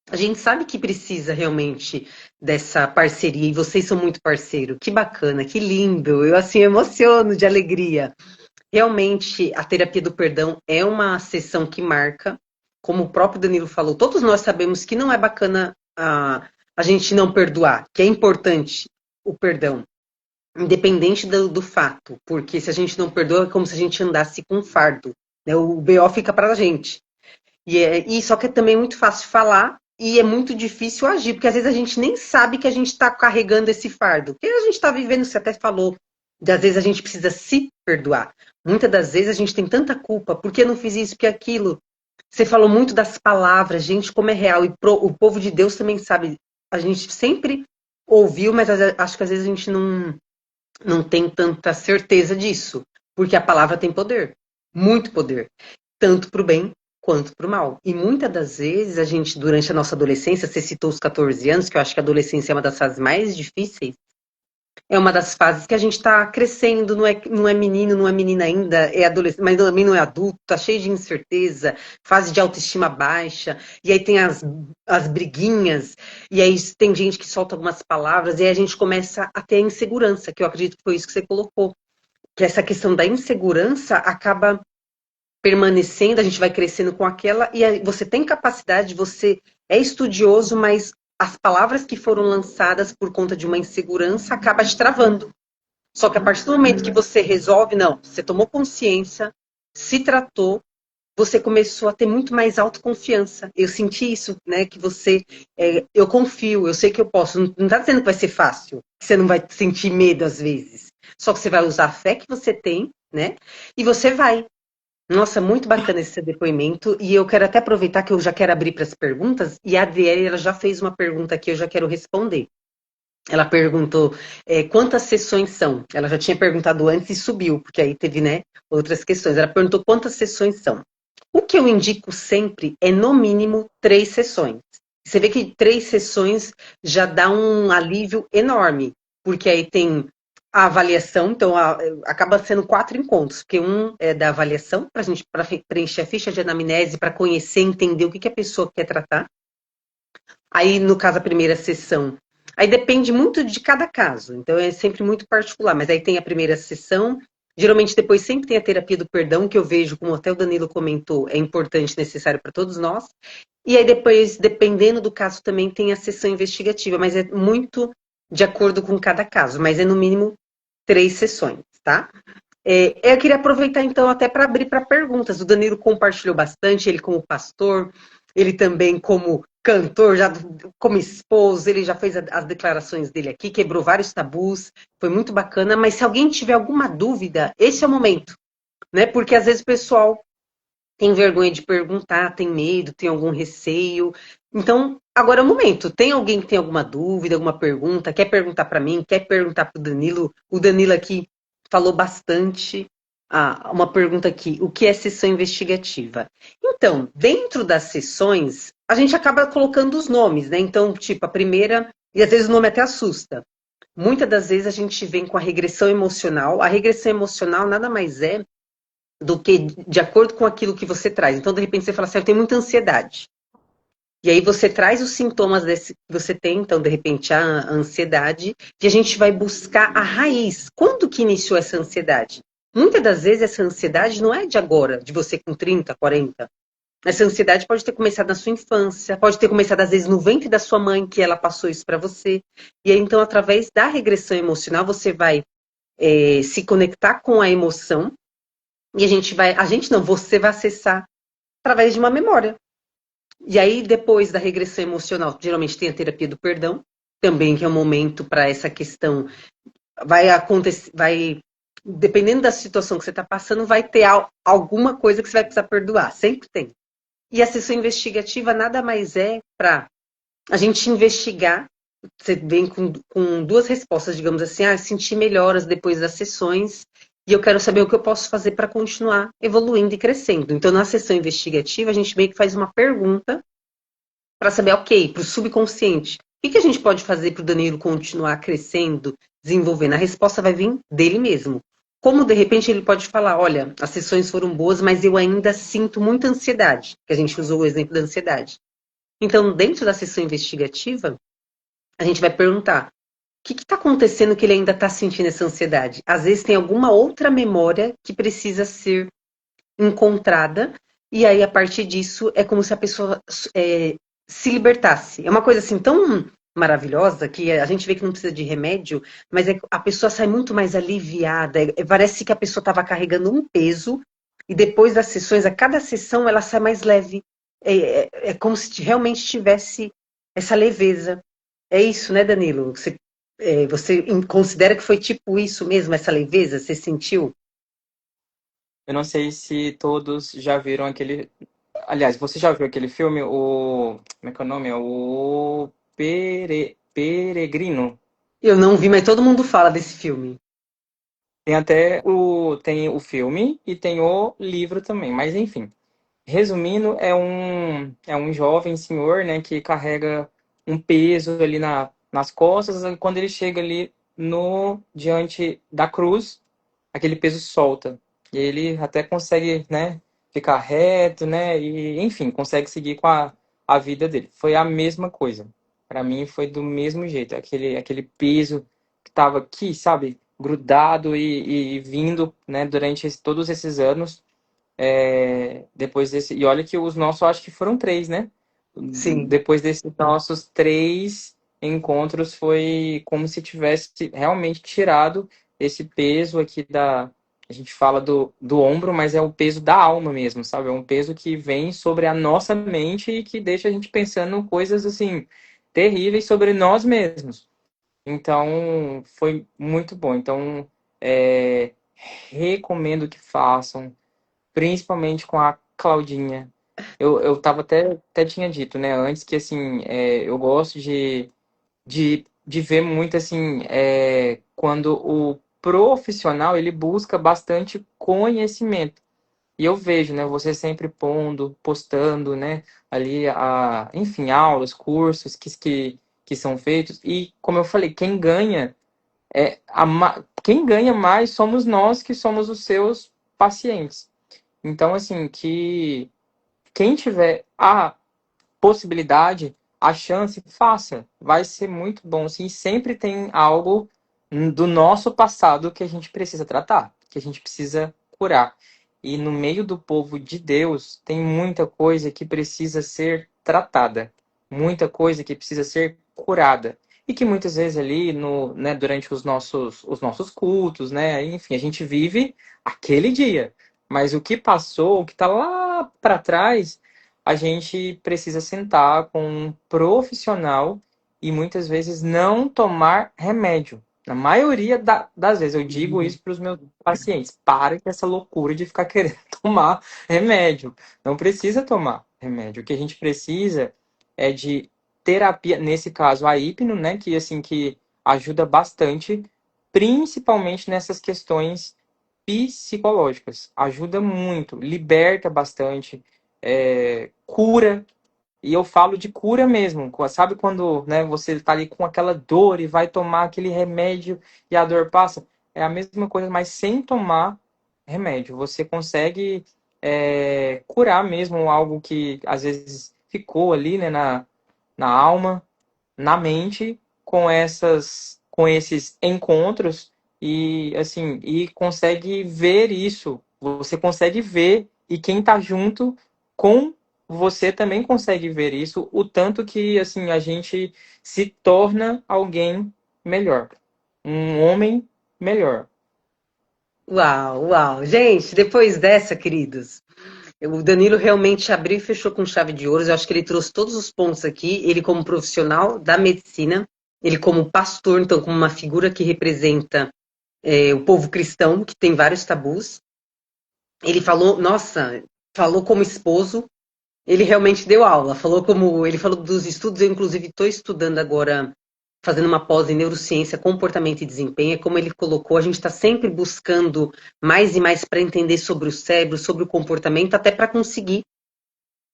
A gente sabe que precisa realmente dessa parceria, e vocês são muito parceiro. Que bacana, que lindo. Eu assim emociono de alegria. Realmente, a terapia do perdão é uma sessão que marca, como o próprio Danilo falou, todos nós sabemos que não é bacana a gente não perdoar, que é importante o perdão, independente do fato, porque se a gente não perdoa, é como se a gente andasse com um fardo, né? O BO fica para a gente. E só que é também muito fácil falar e é muito difícil agir, porque às vezes a gente nem sabe que a gente está carregando esse fardo. Porque a gente está vivendo, você até falou, às vezes a gente precisa se perdoar. Muitas das vezes a gente tem tanta culpa, por que eu não fiz isso, que aquilo? Você falou muito das palavras, gente, como é real. E o povo de Deus também sabe. A gente sempre ouviu, mas acho que às vezes a gente não tem tanta certeza disso. Porque a palavra tem poder, muito poder tanto para o bem quanto para o mal. E muitas das vezes a gente, durante a nossa adolescência, você citou os 14 anos, que eu acho que a adolescência é uma das fases mais difíceis, é uma das fases que a gente está crescendo, não é menino, não é menina ainda, é adolescente, mas também não é adulto, está cheio de incerteza, fase de autoestima baixa, e aí tem as briguinhas, e aí tem gente que solta algumas palavras, e aí a gente começa a ter a insegurança, que eu acredito que foi isso que você colocou, que essa questão da insegurança acaba permanecendo, a gente vai crescendo com aquela, e aí você tem capacidade, você é estudioso, mas as palavras que foram lançadas por conta de uma insegurança acaba te travando. Só que a partir do momento que você resolve, não, você tomou consciência, se tratou, você começou a ter muito mais autoconfiança. Eu senti isso, né? Que você, eu confio, eu sei que eu posso. Não está dizendo que vai ser fácil, que você não vai sentir medo às vezes. Só que você vai usar a fé que você tem, né? E você vai. Nossa, muito bacana esse seu depoimento. E eu quero até aproveitar que eu já quero abrir para as perguntas. E a Adriele, ela já fez uma pergunta aqui, eu já quero responder. Ela perguntou quantas sessões são. Ela já tinha perguntado antes e subiu, porque aí teve, né, outras questões. Ela perguntou quantas sessões são. O que eu indico sempre é, no mínimo, 3 sessões. Você vê que 3 sessões já dá um alívio enorme, porque aí tem a avaliação, então acaba sendo 4 encontros, porque um é da avaliação, para a gente preencher a ficha de anamnese, para conhecer, entender o que a pessoa quer tratar. Aí, no caso, a primeira sessão. Aí depende muito de cada caso, então é sempre muito particular, mas aí tem a primeira sessão. Geralmente depois sempre tem a terapia do perdão, que eu vejo, como até o Danilo comentou, é importante, necessário para todos nós. E aí depois, dependendo do caso, também tem a sessão investigativa, mas é muito de acordo com cada caso, mas é no mínimo 3 sessões, tá? Eu queria aproveitar então até para abrir para perguntas. O Danilo compartilhou bastante, ele como pastor, ele também como cantor, já como esposo, ele já fez as declarações dele aqui, quebrou vários tabus, foi muito bacana. Mas se alguém tiver alguma dúvida, esse é o momento, né? Porque às vezes o pessoal tem vergonha de perguntar, tem medo, tem algum receio. Então, agora é o momento. Tem alguém que tem alguma dúvida, alguma pergunta, quer perguntar para mim, quer perguntar para o Danilo? O Danilo aqui falou bastante. Ah, uma pergunta aqui: o que é sessão investigativa? Então, dentro das sessões, a gente acaba colocando os nomes, né? Então, tipo, a primeira, e às vezes o nome até assusta. Muitas das vezes a gente vem com a regressão emocional. A regressão emocional nada mais é do que de acordo com aquilo que você traz. Então, de repente, você fala assim, eu tenho muita ansiedade. E aí você traz os sintomas desse que você tem, então, de repente, a ansiedade, e a gente vai buscar a raiz. Quando que iniciou essa ansiedade? Muitas das vezes essa ansiedade não é de agora, de você com 30, 40. Essa ansiedade pode ter começado na sua infância, pode ter começado às vezes no ventre da sua mãe, que ela passou isso para você. E aí, então, através da regressão emocional, você vai se conectar com a emoção e a gente não, você vai acessar através de uma memória. E aí, depois da regressão emocional, geralmente tem a terapia do perdão, também, que é um momento para essa questão. Vai acontecer, dependendo da situação que você está passando, vai ter alguma coisa que você vai precisar perdoar, sempre tem. E a sessão investigativa nada mais é para a gente investigar. Você vem com duas respostas, digamos assim, senti melhoras depois das sessões e eu quero saber o que eu posso fazer para continuar evoluindo e crescendo. Então, na sessão investigativa, a gente meio que faz uma pergunta para saber, ok, para o subconsciente, o que a gente pode fazer para o Danilo continuar crescendo, desenvolvendo? A resposta vai vir dele mesmo. Como, de repente, ele pode falar, olha, as sessões foram boas, mas eu ainda sinto muita ansiedade, que a gente usou o exemplo da ansiedade. Então, dentro da sessão investigativa, a gente vai perguntar, o que está acontecendo que ele ainda está sentindo essa ansiedade? Às vezes tem alguma outra memória que precisa ser encontrada, e aí a partir disso é como se a pessoa se libertasse. É uma coisa assim tão maravilhosa que a gente vê que não precisa de remédio, mas a pessoa sai muito mais aliviada. Parece que a pessoa estava carregando um peso, e depois das sessões, a cada sessão ela sai mais leve. É como se realmente tivesse essa leveza. É isso, né, Danilo? Você considera que foi tipo isso mesmo, essa leveza? Você sentiu? Eu não sei se todos já viram aquele. Aliás, você já viu aquele filme, o. Como é que é o nome? É o Peregrino. Eu não vi, mas todo mundo fala desse filme. Tem até o. Tem o filme e tem o livro também. Mas enfim. Resumindo, é um jovem senhor, né, que carrega um peso ali nas costas, e quando ele chega ali no diante da cruz, aquele peso solta. E ele até consegue, né, ficar reto, né, e enfim, consegue seguir com a vida dele. Foi a mesma coisa. Para mim foi do mesmo jeito, aquele peso que estava aqui, sabe, grudado e vindo, né, durante todos esses anos depois desse. E olha que os nossos, eu acho que foram três, né? Sim. Depois desses nossos três encontros, foi como se tivesse realmente tirado esse peso aqui da. A gente fala do ombro, mas é o peso da alma mesmo, sabe? É um peso que vem sobre a nossa mente e que deixa a gente pensando coisas assim terríveis sobre nós mesmos. Então, foi muito bom. Então, é, recomendo que façam principalmente com a Claudinha. Eu tava até tinha dito, né, antes que, assim, eu gosto de ver muito, assim, quando o profissional, ele busca bastante conhecimento. E eu vejo, né, você sempre postando, né, ali, enfim, aulas, cursos que são feitos. E, como eu falei, quem ganha mais somos nós que somos os seus pacientes. Então, assim, que quem tiver a possibilidade, a chance, faça. Vai ser muito bom. Assim, sempre tem algo do nosso passado que a gente precisa tratar, que a gente precisa curar. E no meio do povo de Deus, tem muita coisa que precisa ser tratada, muita coisa que precisa ser curada. E que muitas vezes ali no, né, durante os nossos cultos, né, enfim, a gente vive aquele dia. Mas o que passou, o que está lá para trás, a gente precisa sentar com um profissional e muitas vezes não tomar remédio. Na maioria das vezes, eu digo isso para os meus pacientes: para com essa loucura de ficar querendo tomar remédio. Não precisa tomar remédio. O que a gente precisa é de terapia, nesse caso a hipno, né, que assim que ajuda bastante, principalmente nessas questões psicológicas. Ajuda muito, liberta bastante, cura. E eu falo de cura mesmo. Sabe quando, né, você está ali com aquela dor e vai tomar aquele remédio e a dor passa? É a mesma coisa, mas sem tomar remédio. Você consegue curar mesmo algo que às vezes ficou ali, né, na alma, na mente, com esses encontros e assim, e consegue ver isso. Você consegue ver, e quem está junto com você também consegue ver isso, o tanto que assim a gente se torna alguém melhor, um homem melhor. Uau, uau. Gente, depois dessa, queridos, o Danilo realmente abriu e fechou com chave de ouro. Eu acho que ele trouxe todos os pontos aqui. Ele, como profissional da medicina, ele, como pastor, então, como uma figura que representa o povo cristão, que tem vários tabus. Ele falou, nossa, falou como esposo. Ele realmente deu aula. Ele falou dos estudos. Eu, inclusive, estou estudando agora, fazendo uma pós em neurociência, comportamento e desempenho. É como ele colocou, a gente está sempre buscando mais e mais para entender sobre o cérebro, sobre o comportamento, até para conseguir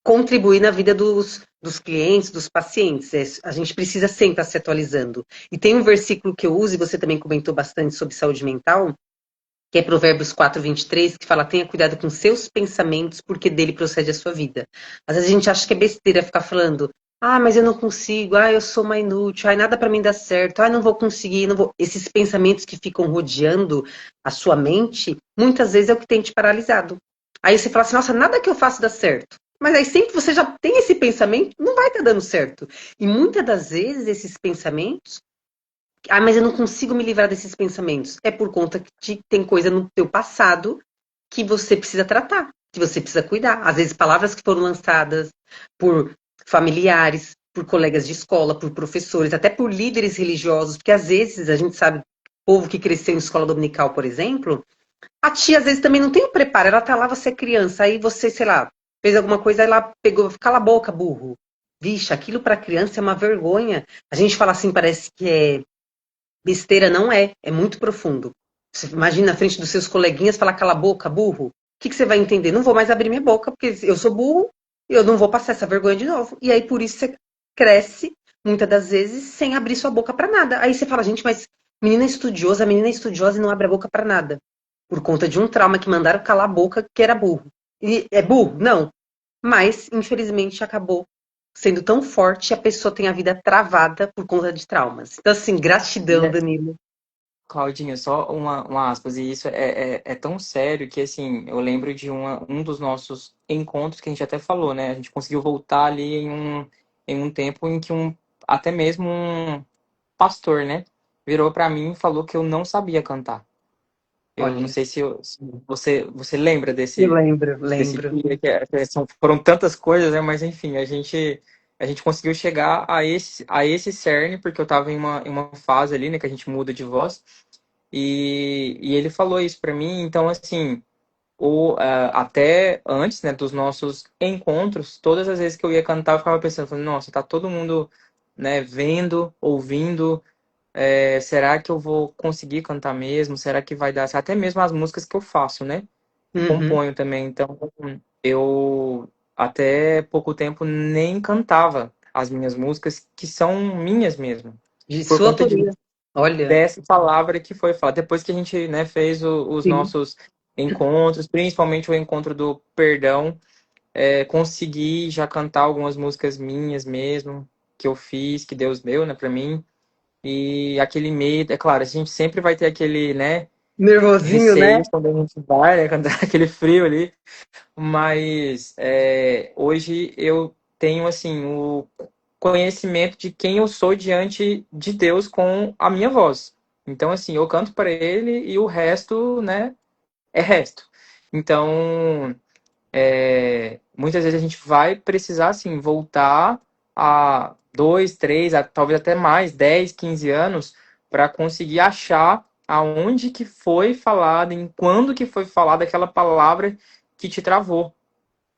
contribuir na vida dos clientes, dos pacientes. A gente precisa sempre estar se atualizando. E tem um versículo que eu uso, e você também comentou bastante sobre saúde mental, que é Provérbios 4:23, que fala: tenha cuidado com seus pensamentos, porque dele procede a sua vida. Às vezes a gente acha que é besteira ficar falando: ah, mas eu não consigo, ah, eu sou uma inútil, ah, nada para mim dá certo, ah, não vou conseguir, não vou. Esses pensamentos que ficam rodeando a sua mente, muitas vezes é o que tem te paralisado. Aí você fala assim: nossa, nada que eu faço dá certo. Mas aí sempre que você já tem esse pensamento, não vai estar dando certo. E muitas das vezes esses pensamentos, ah, mas eu não consigo me livrar desses pensamentos. É por conta que tem coisa no teu passado que você precisa tratar, que você precisa cuidar. Às vezes palavras que foram lançadas por familiares, por colegas de escola, por professores, até por líderes religiosos, porque às vezes a gente sabe, povo que cresceu em escola dominical, por exemplo, a tia às vezes também não tem o preparo, ela tá lá, você é criança, aí você, sei lá, fez alguma coisa, aí ela pegou, cala a boca, burro. Vixe, aquilo para criança é uma vergonha. A gente fala assim, parece que é besteira, não é. É muito profundo. Você imagina na frente dos seus coleguinhas falar cala a boca, burro. O que você vai entender? Não vou mais abrir minha boca, porque eu sou burro e eu não vou passar essa vergonha de novo. E aí, por isso, você cresce, muitas das vezes, sem abrir sua boca para nada. Aí você fala, gente, mas menina é estudiosa e não abre a boca para nada. Por conta de um trauma que mandaram calar a boca, que era burro. E é burro? Não. Mas, infelizmente, acabou sendo tão forte, a pessoa tem a vida travada por conta de traumas. Então, assim, E gratidão, é, Danilo. Claudinha, só uma aspas, e isso é tão sério que, assim, eu lembro de um dos nossos encontros que a gente até falou, né? A gente conseguiu voltar ali em um tempo em que até mesmo um pastor, né, virou para mim e falou que eu não sabia cantar. Eu não Olha, sei se você lembra eu desse lembro. dia, foram tantas coisas, né? Mas enfim, a gente conseguiu chegar a esse cerne, porque eu estava em uma fase ali, né, que a gente muda de voz, e ele falou isso para mim. Então, assim, até antes, né, dos nossos encontros, todas as vezes que eu ia cantar, eu ficava pensando, falando, nossa, tá todo mundo, né, vendo, ouvindo, será que eu vou conseguir cantar mesmo? Será que vai dar? Até mesmo as músicas que eu faço, né? Uhum. Componho também. Então, eu até pouco tempo nem cantava as minhas músicas, que são minhas mesmo. De Por sua conta autoria. Olha, dessa palavra que foi falada. Depois que a gente, né, fez os sim. nossos encontros, principalmente o encontro do perdão, consegui já cantar algumas músicas minhas mesmo, que eu fiz, que Deus deu, né, pra mim. E aquele medo, é claro, a gente sempre vai ter aquele, né, Nervosinho, né? receio quando a gente vai, né, quando dá aquele frio ali, mas hoje eu tenho, assim, o conhecimento de quem eu sou diante de Deus com a minha voz. Então, assim, eu canto para Ele e o resto, né, é resto. Então, muitas vezes a gente vai precisar, assim, voltar a 2, 3, talvez até mais, 10, 15 anos, para conseguir achar aonde que foi falada, em quando que foi falada aquela palavra que te travou.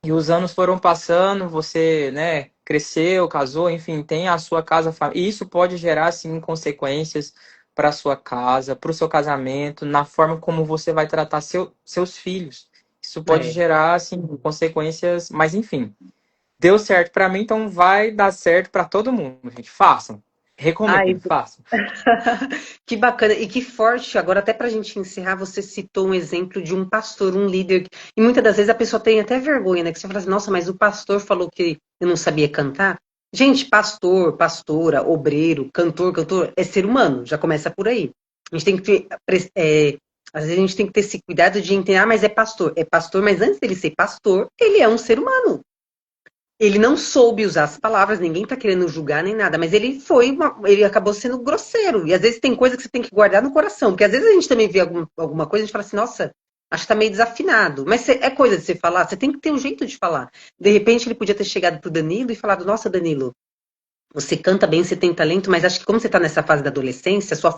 E os anos foram passando, você, né, cresceu, casou, enfim, tem a sua casa, e isso pode gerar, sim, consequências para a sua casa, para o seu casamento, na forma como você vai tratar seus filhos. Isso pode É. gerar, assim, consequências, mas enfim, deu certo para mim, então vai dar certo para todo mundo, gente. Façam. Ai, Recomendo, façam. que bacana e que forte. Agora, até para a gente encerrar, você citou um exemplo de um pastor, um líder. E muitas das vezes a pessoa tem até vergonha, né? Que você fala assim, nossa, mas o pastor falou que eu não sabia cantar. Gente, pastor, pastora, obreiro, cantor, cantor, é ser humano, já começa por aí. A gente tem que ter, às vezes a gente tem que ter esse cuidado de entender, ah, mas é pastor. É pastor, mas antes dele ser pastor, ele é um ser humano. Ele não soube usar as palavras, ninguém tá querendo julgar nem nada, mas ele acabou sendo grosseiro. E às vezes tem coisa que você tem que guardar no coração, porque às vezes a gente também vê alguma coisa e a gente fala assim, nossa, acho que tá meio desafinado. Mas é coisa de você falar, você tem que ter um jeito de falar. De repente ele podia ter chegado pro Danilo e falado, nossa, Danilo, você canta bem, você tem talento, mas acho que como você tá nessa fase da adolescência, sua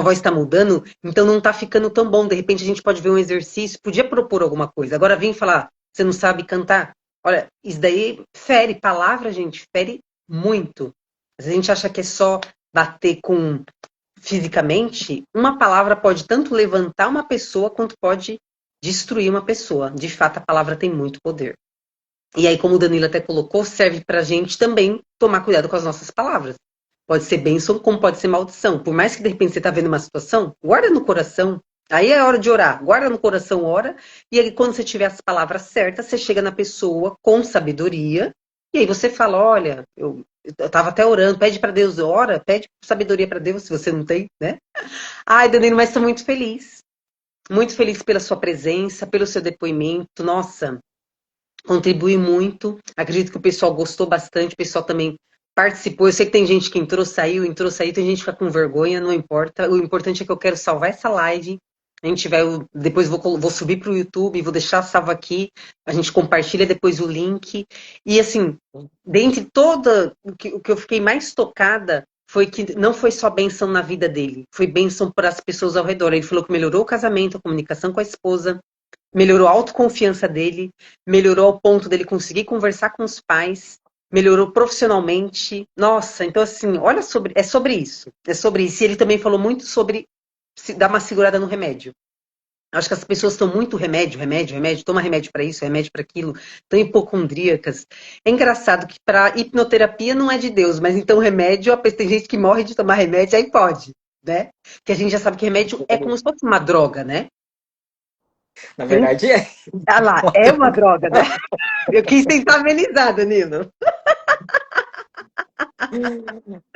voz tá mudando, então não tá ficando tão bom. De repente a gente pode ver um exercício, podia propor alguma coisa. Agora vem falar, você não sabe cantar. Olha, isso daí fere, palavra, gente, fere muito. Às vezes a gente acha que é só bater com fisicamente, uma palavra pode tanto levantar uma pessoa quanto pode destruir uma pessoa. De fato, a palavra tem muito poder. E aí, como o Danilo até colocou, serve para a gente também tomar cuidado com as nossas palavras. Pode ser bênção, como pode ser maldição. Por mais que de repente você está vendo uma situação, guarda no coração. Aí é hora de orar. Guarda no coração, ora. E aí, quando você tiver as palavras certas, você chega na pessoa com sabedoria. E aí você fala: olha, eu estava até orando, pede para Deus, ora, pede sabedoria para Deus, se você não tem, né? Ai, Danilo, mas estou muito feliz. Muito feliz pela sua presença, pelo seu depoimento. Nossa, contribui muito. Acredito que o pessoal gostou bastante, o pessoal também participou. Eu sei que tem gente que entrou, saiu, tem gente que fica com vergonha, não importa. O importante é que eu quero salvar essa live. A gente vai, depois vou subir para o YouTube, vou deixar salvo aqui. A gente compartilha depois o link. E assim, dentre toda o que eu fiquei mais tocada foi que não foi só bênção na vida dele, foi bênção para as pessoas ao redor. Ele falou que melhorou o casamento, a comunicação com a esposa, melhorou a autoconfiança dele, melhorou ao ponto dele conseguir conversar com os pais, melhorou profissionalmente. Nossa, então assim, olha é sobre isso. É sobre isso. E ele também falou muito sobre dar uma segurada no remédio. Acho que as pessoas estão muito remédio, remédio, remédio, toma remédio para isso, remédio para aquilo, tão hipocondríacas. É engraçado que para hipnoterapia não é de Deus, mas então remédio, tem gente que morre de tomar remédio, aí pode, né? Que a gente já sabe que remédio é como se fosse uma droga, né? Na Tem verdade, é. Ah lá, é uma droga, né? Eu quis tentar amenizar, Danilo.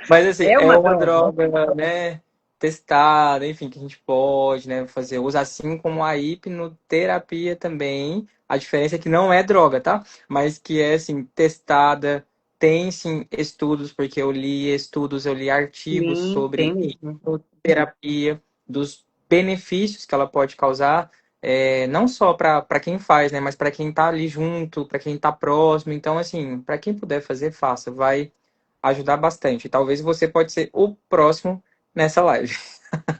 Mas assim, É é uma uma droga. droga, né? Testada, enfim, que a gente pode, né, fazer uso, assim como a hipnoterapia também. A diferença é que não é droga, tá? Mas que é assim, testada, tem sim estudos, porque eu li estudos, eu li artigos Sim, tem sobre mesmo. hipnoterapia, dos benefícios que ela pode causar, não só para quem faz, né, mas para quem tá ali junto, para quem tá próximo. Então, assim, para quem puder fazer, faça. Vai ajudar bastante. Talvez você pode ser o próximo nessa live.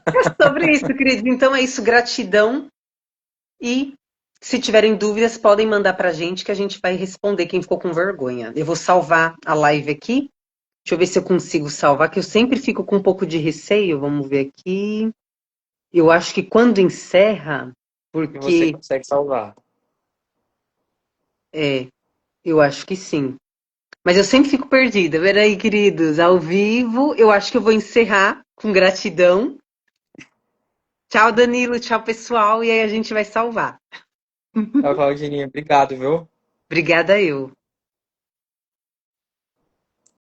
É sobre isso, querido. Então é isso, gratidão. E se tiverem dúvidas, podem mandar pra gente que a gente vai responder quem ficou com vergonha. Eu vou salvar a live aqui. Deixa eu ver se eu consigo salvar, que eu sempre fico com um pouco de receio. Vamos ver aqui. Eu acho que quando encerra, E você porque consegue salvar. é, eu acho que sim. Mas eu sempre fico perdida. Peraí, queridos, ao vivo, eu acho que eu vou encerrar com gratidão. Tchau, Danilo, tchau, pessoal, e aí a gente vai salvar. Tchau, Claudinha. Obrigado, viu? Obrigada eu.